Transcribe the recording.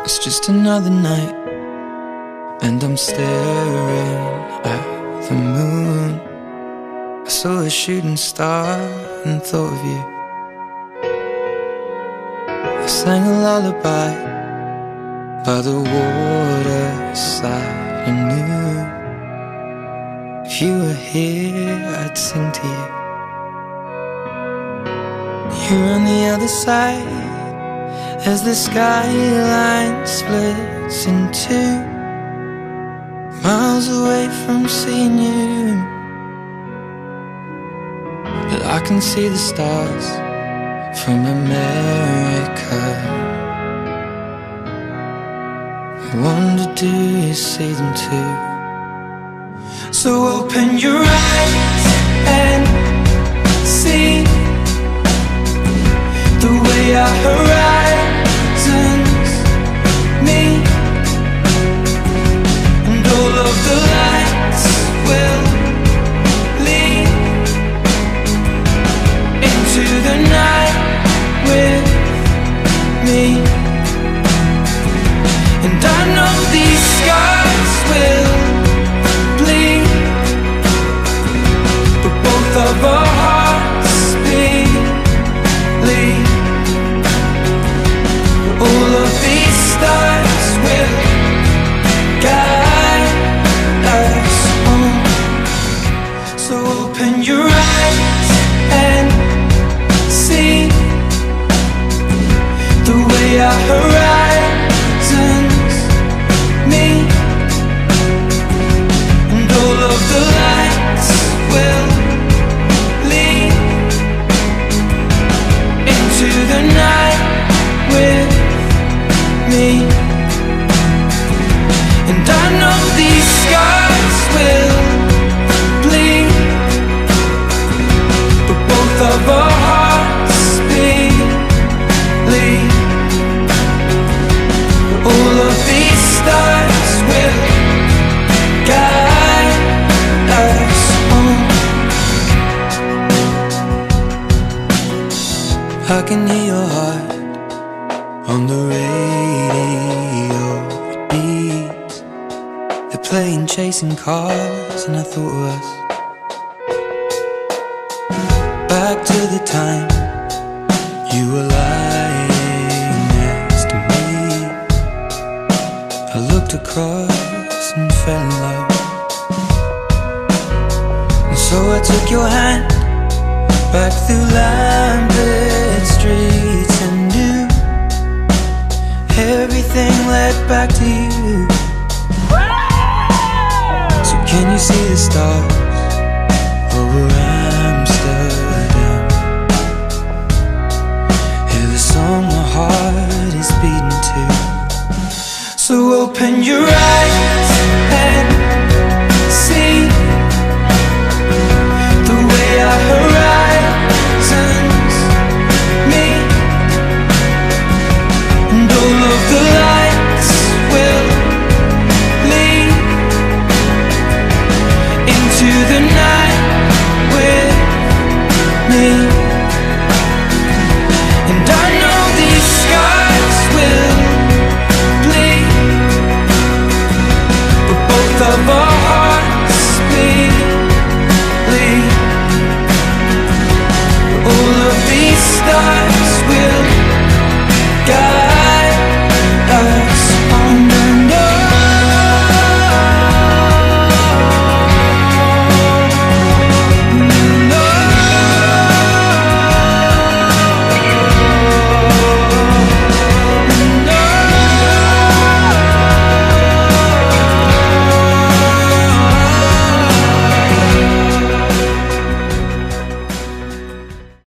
It's just another night, and I'm staring at the moon. I saw a shooting star and thought of you. I sang a lullaby by the waterside and knew if you were here I'd sing to you. You're on the other side as the skyline splits in two, miles away from seeing you. But I can see the stars from America. I wonder, do you see them too? So open your eyes and see the way our horizons meet, and all of the lights will lead into the night with me. And I know these scars will bleed, but both of our hearts bleed. All of these stars will guide us home. So open your eyes and see the way our horizons meet, and all of the lights will lead into the night with me. And I know these scars will bleed, but both of our hearts bleed. All of these stars will guide us home. I can hear your heart on the radio, it beats. They're playing Chasing Cars, and I thought of us. Back to the time you were lying next to me. I looked across and fell in love, and so I took your hand back through lamplit streets and knew everything led back to you. So can you see the stars over Amsterdam? Hear the song